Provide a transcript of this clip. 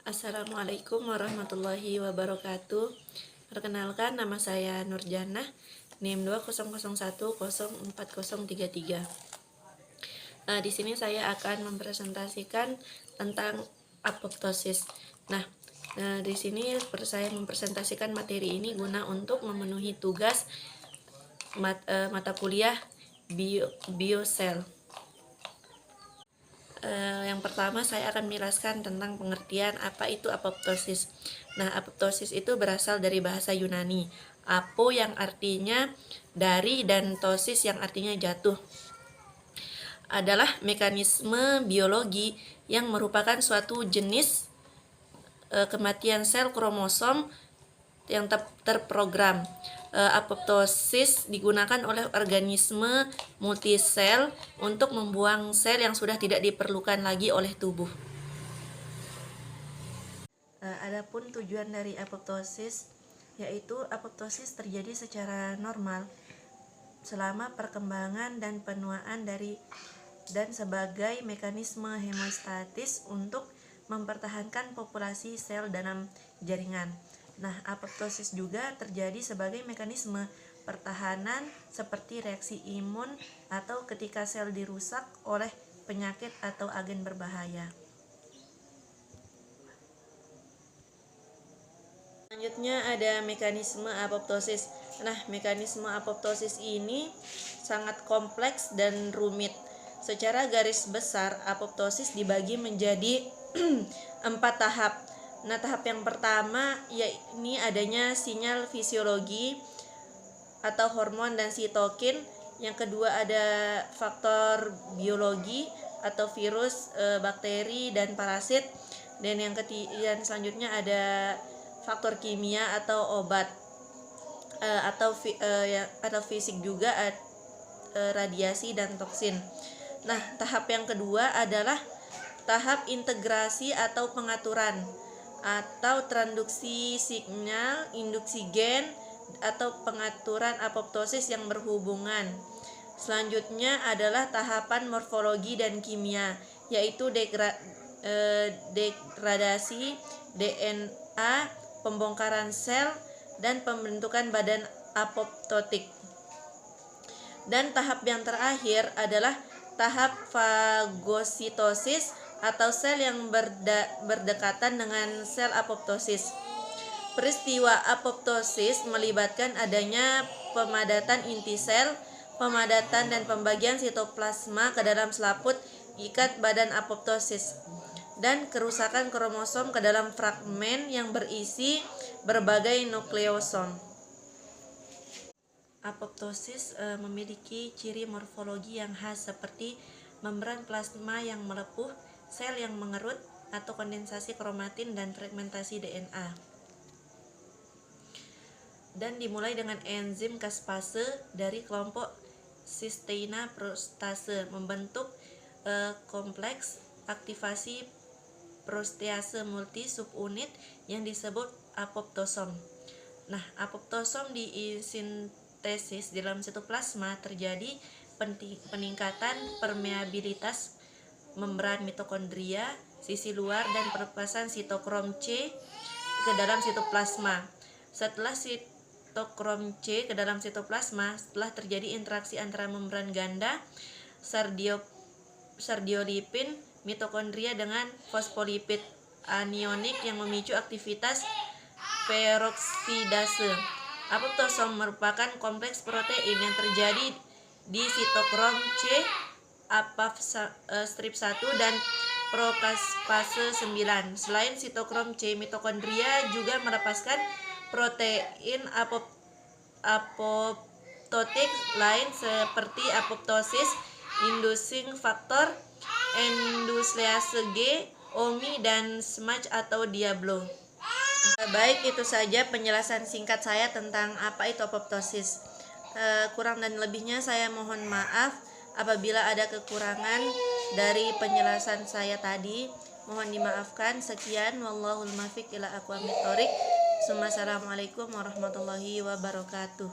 Assalamualaikum warahmatullahi wabarakatuh. Perkenalkan, nama saya Nurjannah, NIM 200104033. Di sini saya akan mempresentasikan tentang apoptosis. Di sini saya mempresentasikan materi ini guna untuk memenuhi tugas mata kuliah biosel. Yang pertama saya akan menjelaskan tentang pengertian apa itu apoptosis. Apoptosis itu berasal dari bahasa Yunani, apo yang artinya dari dan tosis yang artinya jatuh. Adalah mekanisme biologi yang merupakan suatu jenis kematian sel kromosom yang terprogram. Apoptosis digunakan oleh organisme multisel untuk membuang sel yang sudah tidak diperlukan lagi oleh tubuh. Adapun tujuan dari apoptosis, yaitu apoptosis terjadi secara normal selama perkembangan dan penuaan dan sebagai mekanisme hemostatis untuk mempertahankan populasi sel dalam jaringan. Apoptosis juga terjadi sebagai mekanisme pertahanan seperti reaksi imun atau ketika sel dirusak oleh penyakit atau agen berbahaya. Selanjutnya ada mekanisme apoptosis. Mekanisme apoptosis ini sangat kompleks dan rumit. Secara garis besar, apoptosis dibagi menjadi 4 tahap. Tahap yang pertama yakni adanya sinyal fisiologi atau hormon dan sitokin. Yang kedua ada faktor biologi atau virus, bakteri dan parasit. Dan yang selanjutnya ada faktor kimia atau obat, atau fisik juga, radiasi dan toksin. Tahap yang kedua adalah tahap integrasi atau pengaturan atau transduksi sinyal, induksi gen atau pengaturan apoptosis yang berhubungan. Selanjutnya adalah tahapan morfologi dan kimia, yaitu degradasi DNA, pembongkaran sel, dan pembentukan badan apoptotik. Dan tahap yang terakhir adalah tahap fagositosis atau sel yang berdekatan dengan sel apoptosis. Peristiwa apoptosis melibatkan adanya pemadatan inti sel, pemadatan dan pembagian sitoplasma ke dalam selaput ikat badan apoptosis, dan kerusakan kromosom ke dalam fragmen yang berisi berbagai nukleosom. Apoptosis memiliki ciri morfologi yang khas seperti membran plasma yang melepuh, sel yang mengerut atau kondensasi kromatin dan fragmentasi DNA. Dan dimulai dengan enzim caspase dari kelompok cysteina prostase membentuk kompleks aktivasi protease multi subunit yang disebut apoptosom. Apoptosom disintesis dalam sitoplasma terjadi peningkatan permeabilitas membran mitokondria, sisi luar, dan pelepasan sitokrom C ke dalam sitoplasma. Setelah sitokrom C ke dalam sitoplasma, setelah terjadi interaksi antara membran ganda sardiolipin mitokondria dengan fosfolipid anionik yang memicu aktivitas peroksidase. Apoptosom merupakan kompleks protein yang terjadi di sitokrom C, apaf strip 1 dan procaspase 9. Selain sitokrom C, mitokondria juga melepaskan protein apoptotik lain seperti apoptosis inducing factor, enduslease G, OMI, dan SMAC atau Diablo. Baik, itu saja penjelasan singkat saya tentang apa itu apoptosis. Kurang dan lebihnya saya mohon maaf apabila ada kekurangan dari penjelasan saya tadi. Mohon dimaafkan. Sekian, wallahul muwaffiq ila aqwamit thoriq. Assalamualaikum warahmatullahi wabarakatuh.